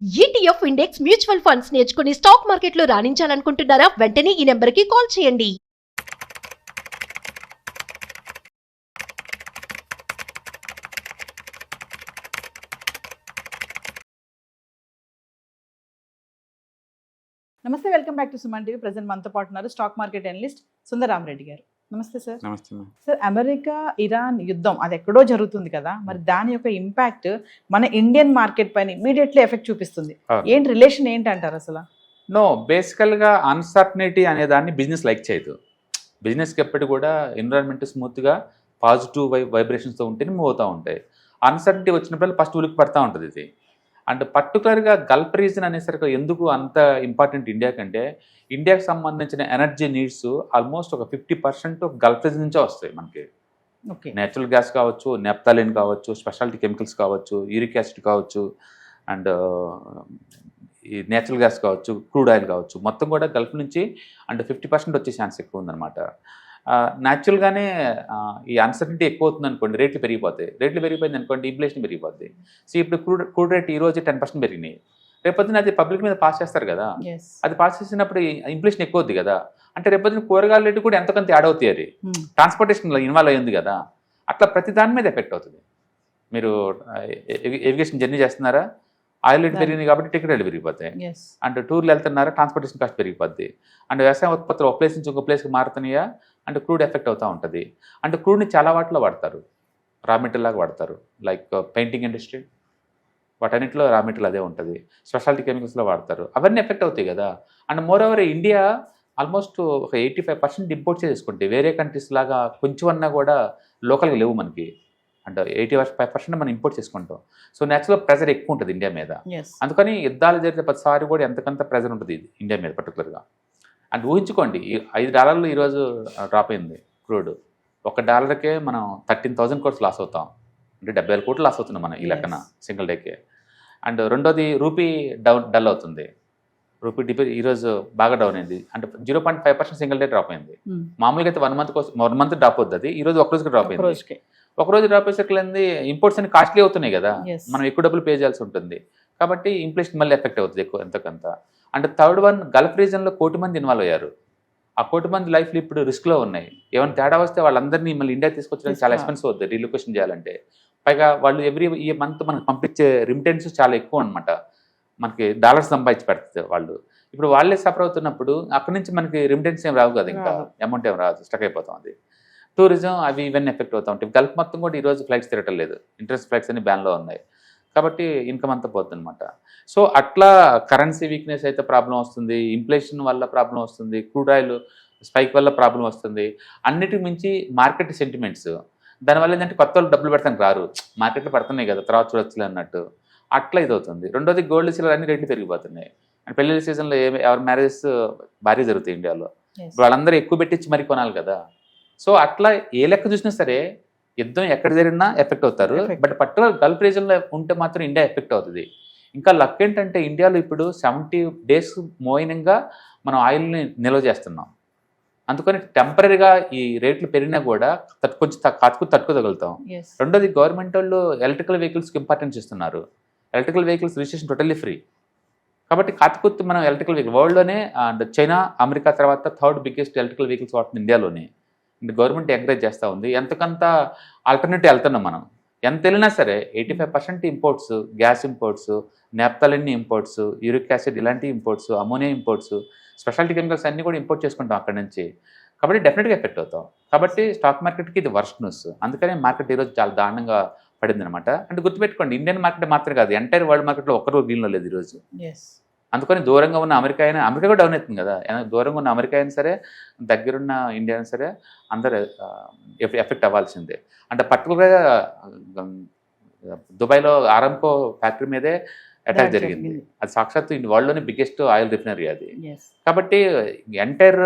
ETF index mutual funds నేర్చుకుని stock మార్కెట్లో రాణించాలనుకుంటున్నారా? వెంటనే ఈ నెంబర్కి కాల్ చేయండి. నమస్తే, welcome back to Suman TV. Present మనతో పాటు ఉన్నారు స్టాక్ మార్కెట్ అనలిస్ట్ సుందరరామరెడ్డి గారు. నమస్తే సార్. నమస్తే. సార్, అమెరికా ఇరాన్ యుద్ధం అది ఎక్కడో జరుగుతుంది కదా, మరి దాని యొక్క ఇంపాక్ట్ మన ఇండియన్ మార్కెట్ పైన ఇమీడియట్లీ ఎఫెక్ట్ చూపిస్తుంది. ఏంటి రిలేషన్ ఏంటి అంటారు అసలు? నో, బేసికల్గా అన్సర్టనిటీ అనే దాన్ని బిజినెస్ లైక్ చేయదు. బిజినెస్కి ఎప్పటి కూడా ఎన్విరాన్మెంట్ స్మూత్గా పాజిటివ్ వైబ్రేషన్స్తో ఉంటేనే మూవ్ అవుతూ ఉంటాయి. అన్సర్టనిటీ వచ్చినప్పుడు ఫస్ట్ ఉలికి పడుతూ ఉంటుంది ఇది. అండ్ పర్టికులర్గా గల్ఫ్ రీజన్ అనేసరికి ఎందుకు అంత ఇంపార్టెంట్ ఇండియా కంటే, ఇండియాకి సంబంధించిన ఎనర్జీ నీడ్స్ ఆల్మోస్ట్ ఒక 50% గల్ఫ్ రీజన్ నుంచే వస్తాయి మనకి. ఓకే, నేచురల్ గ్యాస్ కావచ్చు, నెప్తాలిన్ కావచ్చు, స్పెషాలిటీ కెమికల్స్ కావచ్చు, యూరిక్ యాసిడ్ కావచ్చు, అండ్ ఈ నేచురల్ గ్యాస్ కావచ్చు, క్రూడ్ ఆయిల్ కావచ్చు, మొత్తం కూడా గల్ఫ్ నుంచి అండ్ 50% వచ్చే ఛాన్స్ ఎక్కువ ఉందన్నమాట. న్యాచురల్గానే ఈ అన్సర్టనిటీ ఎక్కువ అవుతుంది అనుకోండి, రేట్లు పెరిగిపోతాయి. రేట్లు పెరిగిపోయింది అనుకోండి, ఇన్ఫ్లేషన్ పెరిగిపోద్ది. సో ఇప్పుడు క్రూడ్ రేట్ ఈ రోజు 10% పెరిగినాయి. రేపొద్దున అది పబ్లిక్ మీద పాస్ చేస్తారు కదా, అది పాస్ చేసినప్పుడు ఇన్ఫ్లేషన్ ఎక్కువ అవుద్ది కదా. అంటే రేపొద్దున కూరగాయల రేటు కూడా ఎంతకంత యాడ్ అవుతాయి. అది ట్రాన్స్పోర్టేషన్లో ఇన్వాల్వ్ అయ్యింది కదా, అట్లా ప్రతి దాని మీద ఎఫెక్ట్ అవుతుంది. మీరు ఏవిగేషన్ జర్నీ చేస్తున్నారా, ఆయిల్ రేట్ పెరిగింది కాబట్టి టికెట్ రేట్లు పెరిగిపోతాయి. అండ్ టూర్లు వెళ్తున్నారా, ట్రాన్స్పోర్టేషన్ కాస్ట్ పెరిగిపోద్ది. అండ్ వ్యవసాయ ఉత్పత్తులు ఒక ప్లేస్ నుంచి ఇంకో ప్లేస్కి మారుతున్నాయా, అంటే క్రూడ్ ఎఫెక్ట్ అవుతూ ఉంటుంది. అంటే క్రూడ్ని చాలా వాటిలో వాడతారు, రా మెటీరియల్ లాగా వాడతారు. లైక్ పెయింటింగ్ ఇండస్ట్రీ, వాటన్నిటిలో రా మెటీరియల్ అదే ఉంటుంది. స్పెషాలిటీ కెమికల్స్లో వాడతారు, అవన్నీ ఎఫెక్ట్ అవుతాయి కదా. And more over India almost ఒక 85% ఇంపోర్ట్ చేసుకుంటే, వేరే కంట్రీస్ లాగా కొంచెం అన్నా కూడా లోకల్గా లేవు మనకి. అంటే 85% మనం ఇంపోర్ట్ చేసుకుంటాం. సో న్యాచురల్ ప్రెజర్ ఎక్కువ ఉంటుంది ఇండియా మీద. అందుకని యుద్ధాలు జరిగితే ప్రతిసారి కూడా ఎంతకంత ప్రెజర్ ఉంటుంది ఇండియా మీద పర్టికులర్గా. అండ్ ఊహించుకోండి, $5 ఈరోజు డ్రాప్ అయింది క్రూడ్. $1కే మనం 13,000 crores లాస్ అవుతాం. అంటే 70,000 కోట్లు లాస్ అవుతున్నాం మనం ఈ లెక్కన సింగిల్ డేకే. అండ్ రెండోది రూపీ డల్ అవుతుంది. రూపీ డిపి ఈరోజు బాగా డౌన్ అయింది. అంటే 0.5% సింగిల్ డే డ్రాప్ అయింది. మామూలుగా అయితే 1 మంత్ డ్రాప్ అవుతుంది, ఈరోజు ఒక రోజుకి డ్రాప్ అయింది. ఒక రోజు డ్రాప్ అయ్యేసరికి ఇంపోర్ట్స్ అన్ని కాస్ట్లీ అవుతున్నాయి కదా, మనం ఎక్కువ డబ్బులు పే చేయాల్సి ఉంటుంది. కాబట్టి ఇన్ఫ్లేషన్ మళ్ళీ ఎఫెక్ట్ అవుతుంది ఎక్కువ ఎంతకంత. అంటే థర్డ్ వన్, గల్ఫ్ రీజన్లో 1 కోటి మంది ఇన్వాల్వ్ అయ్యారు. ఆ 1 కోటి మంది లైఫ్లు ఇప్పుడు రిస్క్లో ఉన్నాయి. ఏమైనా తేడా వస్తే వాళ్ళందరినీ మళ్ళీ ఇండియా తీసుకొచ్చడానికి చాలా ఎక్స్పెన్సివ్ అవుతుంది రీలొకేషన్ చేయాలంటే. పైగా వాళ్ళు ఎవ్రీ ఈ మంత్ మనకు పంపించే రిమిటెన్స్ చాలా ఎక్కువ అనమాట. మనకి డాలర్స్ సంపాదించి పెడుతుంది వాళ్ళు. ఇప్పుడు వాళ్ళే సఫర్ అవుతున్నప్పుడు అక్కడి నుంచి మనకి రిమిటెన్స్ ఏం రావు కదా, ఇంకా అమౌంట్ ఏం రాదు, స్టక్ అయిపోతాం. అది టూరిజం అవి ఇవన్నీ ఎఫెక్ట్ అవుతూ ఉంటాయి. గల్ఫ్ మొత్తం కూడా ఈరోజు ఫ్లైట్స్ తిరగటం లేదు, ఇంట్రెస్ట్ ఫ్లైట్స్ అన్ని బ్యాన్లో ఉన్నాయి. కాబట్టి ఇన్కమ్ అంతా పోతుంది అనమాట. సో అట్లా కరెన్సీ వీక్నెస్ అయితే ప్రాబ్లం వస్తుంది, ఇన్ఫ్లేషన్ వల్ల ప్రాబ్లం వస్తుంది, క్రూడ్ ఆయిల్ స్పైక్ వల్ల ప్రాబ్లం వస్తుంది. అన్నిటికి మించి మార్కెట్ సెంటిమెంట్స్, దానివల్ల ఏంటంటే కొత్త వాళ్ళు డబ్బులు పెడతానికి రారు, మార్కెట్లో పడుతున్నాయి కదా తర్వాత చూడొచ్చులే అన్నట్టు అట్లా ఇది అవుతుంది. రెండోది గోల్డ్ సిల్వర్ అన్ని రేట్లు పెరిగిపోతున్నాయి. అండ్ పెళ్లి సీజన్లో ఎవరి మ్యారేజెస్ భారీ జరుగుతాయి ఇండియాలో, వాళ్ళందరూ ఎక్కువ పెట్టించి మరి కొనాలి కదా. సో అట్లా ఏ లెక్క చూసినా సరే యుద్ధం ఎక్కడ జరిగినా ఎఫెక్ట్ అవుతారు. బట్ పర్టికులర్ గల్ఫ్ రీజన్లో ఉంటే మాత్రం ఇండియా ఎఫెక్ట్ అవుతుంది. ఇంకా లక్ ఏంటంటే ఇండియాలో ఇప్పుడు 70 days మోయినంగా మనం ఆయిల్ని నిల్వ చేస్తున్నాం. అందుకని టెంపరీగా ఈ రేట్లు పెరిగినా కూడా కొంచెం తట్టుకోగలుగుతాం. రెండోది గవర్నమెంట్ వాళ్ళు ఎలక్ట్రికల్ వెహికల్స్కి ఇంపార్టెన్స్ ఇస్తున్నారు. Electrical vehicles registration totally free. కాబట్టి కాకపోతే మనం ఎలక్ట్రికల్ వెహికల్ వరల్డ్లోనే అండ్ చైనా, అమెరికా తర్వాత 3rd బిగ్గెస్ట్ ఎలక్ట్రికల్ వెహికల్స్ వాడుతుంది ఇండియాలోనే. గవర్నమెంట్ ఎంకరేజ్ చేస్తూ ఉంది. ఎంతకంత ఆల్టర్నేటివ్ వెళ్తున్నాం మనం. ఎంత వెళ్ళినా సరే 85% imports, gas imports, naphthalene imports, uric acid ఇలాంటి imports, ammonia imports, speciality chemicals అన్నీ కూడా ఇంపోర్ట్ చేసుకుంటాం అక్కడి నుంచి. కాబట్టి డెఫినెట్గా ఎఫెక్ట్ అవుతాం. కాబట్టి స్టాక్ మార్కెట్కి ఇది వర్స్ట్ న్యూస్. అందుకనే మార్కెట్ ఈరోజు చాలా దారుణంగా పడింది అనమాట. అంటే గుర్తుపెట్టుకోండి, ఇండియన్ మార్కెట్ మాత్రమే కాదు, ఎంటైర్ వరల్డ్ మార్కెట్లో ఒక్కరోజు వీల్లో లేదు ఈరోజు. అందుకని దూరంగా ఉన్న అమెరికా కూడా డౌన్ అవుతుంది కదా. దూరంగా ఉన్న అమెరికా అయినా సరే, దగ్గరున్న ఇండియా అయినా సరే, అందరూ ఎఫెక్ట్ అవ్వాల్సిందే. అంటే పర్టికులర్గా దుబాయ్లో ఆరామ్కో ఫ్యాక్టరీ మీదే అటాక్ జరిగింది. అది సాక్షాత్తు వరల్డ్లోనే బిగ్గెస్ట్ ఆయిల్ రిఫైనరీ అది. కాబట్టి ఎంటైర్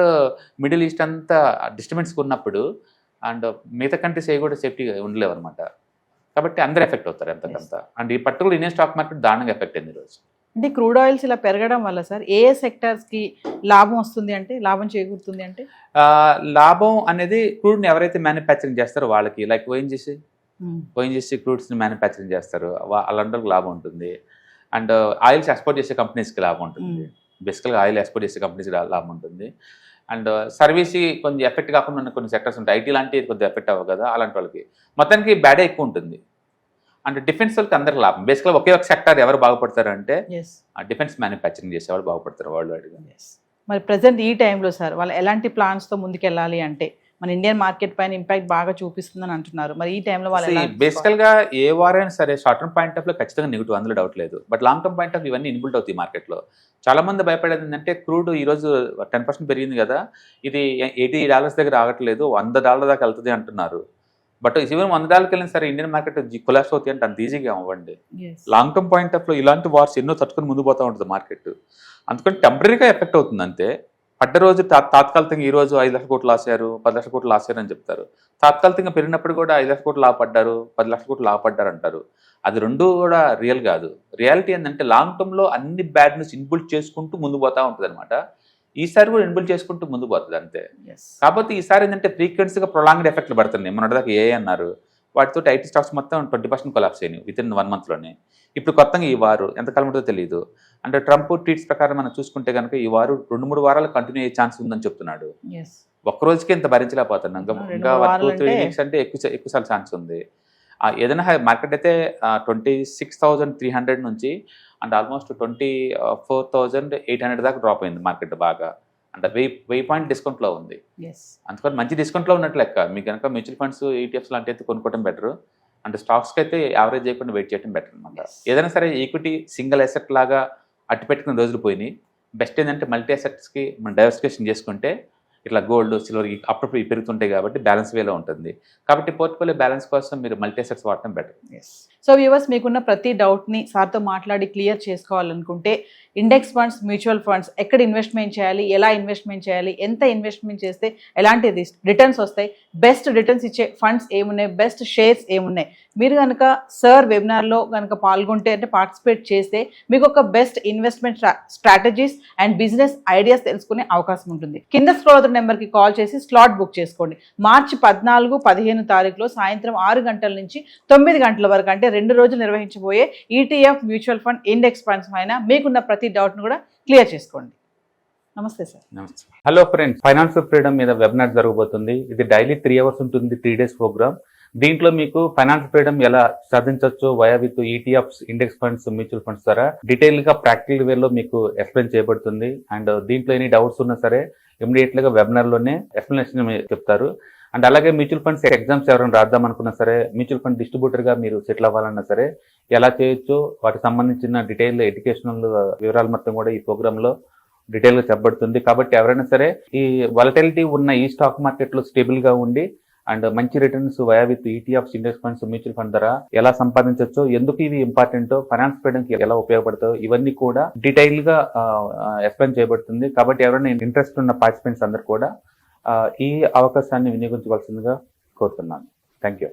మిడిల్ ఈస్ట్ అంతా డిస్టర్బెన్స్గా ఉన్నప్పుడు అండ్ మిగతా కంట్రీస్ అవి కూడా సేఫ్టీగా ఉండలేవు అనమాట. కాబట్టి అందరూ ఎఫెక్ట్ అవుతారు ఎంతకంత. అండ్ ఈ పర్టికులర్ ఇండియన్ స్టాక్ మార్కెట్ దారుణంగా ఎఫెక్ట్ అయింది ఈరోజు. అంటే క్రూడ్ ఆయిల్స్ ఇలా పెరగడం వల్ల సార్ ఏ సెక్టర్స్కి లాభం వస్తుంది, అంటే లాభం చేకూరుతుంది? అంటే లాభం అనేది క్రూడ్ని ఎవరైతే మ్యానుఫ్యాక్చరింగ్ చేస్తారో వాళ్ళకి, లైక్ ఓఎన్జీసీ క్రూడ్స్ని మ్యానుఫ్యాక్చరింగ్ చేస్తారు, వాళ్ళందరికీ లాభం ఉంటుంది. అండ్ ఆయిల్స్ ఎక్స్పోర్ట్ చేసే కంపెనీస్కి లాభం ఉంటుంది. బేసికల్గా ఆయిల్ ఎక్స్పోర్ట్ చేసే కంపెనీస్కి లాభం ఉంటుంది. అండ్ సర్వీస్ కొంచెం ఎఫెక్ట్ కాకుండా ఉన్న కొన్ని సెక్టర్స్ ఉంటాయి. ఐటీ లాంటివి కొద్దిగా ఎఫెక్ట్ అవ్వవు కదా, అలాంటి వాళ్ళకి మొత్తానికి బ్యాడే ఎక్కువ ఉంటుంది. అండ్ డిఫెన్స్ వాళ్ళకి అందరికి లాభం. బేసికల్గా ఒకే ఒక సెక్టర్ ఎవరు బాగుపడతారు అంటే డిఫెన్స్ మ్యానుఫ్యాక్చరింగ్ చేసేవాళ్ళు బాగుపడతారు వరల్డ్ వైడ్గా. మరి ప్రజెంట్ ఈ టైంలో సార్ వాళ్ళు ఎలాంటి ప్లాన్స్తో ముందుకెళ్ళాలి అంటే మన ఇండియన్ మార్కెట్ పైన ఇంపాక్ట్ బాగా చూపిస్తుందని అంటున్నారు. మరి ఈ టైంలో వాళ్ళు బేసికల్గా ఏ వారైనా సరే షార్ట్ టర్మ్ పాయింట్ ఆఫ్ లో ఖచ్చితంగా నెగిటివ్, అందులో డౌట్ లేదు. But long term point of ఇవన్నీ ఇన్బుల్ట్ అవుతాయి మార్కెట్లో. చాలా మంది భయపడేది ఏంటంటే క్రూడ్ ఈ రోజు 10% పెరిగింది కదా, ఇది $80 దగ్గర ఆగట్లేదు, $100 దాకా వెళ్తుంది అంటున్నారు. బట్ ఈవెన్ $100 వెళ్ళిన సరే ఇండియన్ మార్కెట్ కొలాప్స్ అవుతాయి అంటే అంత ఈజీగా అవ్వండి. లాంగ్ టర్మ్ పాయింట్ ఆఫ్ లో ఇలాంటి వార్స్ ఎన్నో తట్టుకుని ముందు పోతూ ఉంటుంది మార్కెట్. అందుకని టెంపరీగా ఎఫెక్ట్ అవుతుంది అంతే. పడ్డ రోజు తాత్కాలికంగా ఈ రోజు 5 లక్షల కోట్లు లాసారు, 10 లక్షల కోట్లు లాసారు అని చెప్తారు. తాత్కాలికంగా పెరిగినప్పుడు కూడా 5 లక్షల కోట్లు లాభపడ్డారు, 10 లక్షల కోట్లు లాభపడ్డారు అంటారు. అది రెండు కూడా రియల్ కాదు. రియాలిటీ ఏంటంటే లాంగ్ టర్మ్ లో అన్ని బ్యాడ్ న్యూస్ ఇన్బుల్ట్ చేసుకుంటూ ముందు పోతా ఉంటుంది అనమాట. ఈసారి కూడా ఇన్బుల్ట్ చేసుకుంటూ ముందు పోతుంది అంతే. కాకపోతే ఈసారి ఏంటంటే ఫ్రీక్వెన్సీగా ప్రొలాంగ్డ్ ఎఫెక్ట్లు పడుతున్నాయి. మొన్నటిదాకా ఏ అన్నారు, వాటితో ఐటీ స్టాక్స్ మొత్తం 20% కొలాప్స్ అయినాయి వితిన్ 1 monthలోనే. ఇప్పుడు కొత్తగా ఈ వారు ఎంతకాలం ఉంటుందో తెలియదు. అంటే ట్రంప్ ట్వీట్స్ ప్రకారం మనం చూసుకుంటే కనుక ఈ వారు 2-3 వారాలు కంటిన్యూ అయ్యే ఛాన్స్ ఉందని చెప్తున్నాడు. ఒక్క రోజుకి ఇంత భరించలేకపోతున్నాం, ఇంకా 1-2-3 weeks అంటే ఎక్కువ ఛాన్స్ ఉంది. ఏదైనా మార్కెట్ అయితే 26,300 నుంచి అండ్ ఆల్మోస్ట్ 24,800 దాకా డ్రాప్ అయింది మార్కెట్ బాగా. అంటే 1000 పాయింట్ డిస్కౌంట్లో ఉంది. అందుకని మంచి డిస్కౌంట్లో ఉన్నట్లు లెక్క. మీకు కనుక మ్యూచువల్ ఫండ్స్, ఈటీఎఫ్స్ లాంటి అయితే కొనుక్కోవడం బెటర్. అంటే స్టాక్స్కి అయితే యావరేజ్ చేయకుండా వెయిట్ చేయడం బెటర్ అనమాట. ఏదైనా సరే ఈక్విటీ సింగిల్ అసెట్ లాగా అట్టు పెట్టుకున్న రోజులు పోయినాయి. బెస్ట్ ఏంటంటే మల్టీ అసెట్స్కి మనం డైవర్సిఫికేషన్ చేసుకుంటే ఇట్లా గోల్డ్, సిల్వర్ అప్పుడప్పుడు పెరుగుతుంటాయి కాబట్టి బ్యాలెన్స్ వేలో ఉంటుంది. కాబట్టి పోర్ట్ఫోలియో బ్యాలెన్స్ కోసం మీరు మల్టీ అసెట్స్ వాడటం బెటర్. సో వ్యూవర్స్, మీకున్న ప్రతి డౌట్ని సార్తో మాట్లాడి క్లియర్ చేసుకోవాలనుకుంటే ఇండెక్స్ ఫండ్స్, మ్యూచువల్ ఫండ్స్ ఎక్కడ ఇన్వెస్ట్మెంట్ చేయాలి, ఎలా ఇన్వెస్ట్మెంట్ చేయాలి, ఎంత ఇన్వెస్ట్మెంట్ చేస్తే ఎలాంటి రిటర్న్స్ వస్తాయి, బెస్ట్ రిటర్న్స్ ఇచ్చే ఫండ్స్ ఏమున్నాయి, బెస్ట్ షేర్స్ ఏమున్నాయి, మీరు కనుక సార్ వెబినార్లో కనుక పాల్గొంటే అంటే పార్టిసిపేట్ చేస్తే మీకు ఒక best investment strategies and business ideas తెలుసుకునే అవకాశం ఉంటుంది. కింద స్క్రోల్ అవుతున్న నెంబర్కి కాల్ చేసి స్లాట్ బుక్ చేసుకోండి. మార్చి 14, 15 తారీఖులో సాయంత్రం 6 గంటల నుంచి 9 గంటల వరకు అంటే 2 రోజులు నిర్వహించబోయే ETF, mutual fund, index funds పైన మీకున్న ప్రతి డౌట్ను కూడా క్లియర్ చేసుకోండి. నమస్తే సార్. నమస్తే. హలో ఫ్రెండ్స్, ఫైనాన్షియల్ ఫ్రీడమ్ మీద వెబినార్ జరగబోతుంది. ఇది డైలీ 3 hours ఉంటుంది, 3 days ప్రోగ్రామ్. దీంట్లో మీకు ఫైనాన్షియల్ ఫ్రీడమ్ ఎలా సాధించవచ్చు via with ETFs, index funds, mutual funds ద్వారా డీటెయిల్ గా ప్రాక్టికల్ వేలో మీకు ఎక్స్ప్లెయిన్ చేయబడుతుంది. అండ్ దీంట్లో ఎనీ డౌట్స్ ఉన్నా సరే ఇమీడియట్ గా వెబినార్ లోనే ఎక్స్ప్లెనేషన్ చెప్తారు. అండ్ అలాగే మ్యూచువల్ ఫండ్స్ ఎగ్జామ్స్ ఎవరైనా రాద్దాం అనుకున్నా సరే, మ్యూచువల్ ఫండ్ డిస్ట్రిబ్యూటర్ గా మీరు సెటిల్ అవ్వాలన్నా సరే ఎలా చేయొచ్చు, వాటికి సంబంధించిన డీటెయిల్ ఎడ్యుకేషనల్ వివరాలు మొత్తం కూడా ఈ ప్రోగ్రామ్ లో డీటెయిల్ గా చెప్పబడుతుంది. కాబట్టి ఎవరైనా సరే ఈ వాలటిలిటీ ఉన్న ఈ స్టాక్ మార్కెట్ లో స్టేబుల్ గా ఉండి అండ్ మంచి returns via with ETFs, index funds, mutual fund ద్వారా ఎలా సంపాదించవచ్చు, ఎందుకు ఇవి ఇంపార్టెంట్, ఫైనాన్స్ ఫ్రీడమ్ కి ఎలా ఉపయోగపడతాయో ఇవన్నీ కూడా డీటెయిల్ గా ఎక్స్ప్లెయిన్ చేయబడుతుంది. కాబట్టి ఎవరైనా ఇంట్రెస్ట్ ఉన్న పార్టిసిపెంట్స్ అందరూ కూడా ఈ అవకాశాన్ని వినియోగించవలసిందిగా కోరుతున్నాను. Thank you.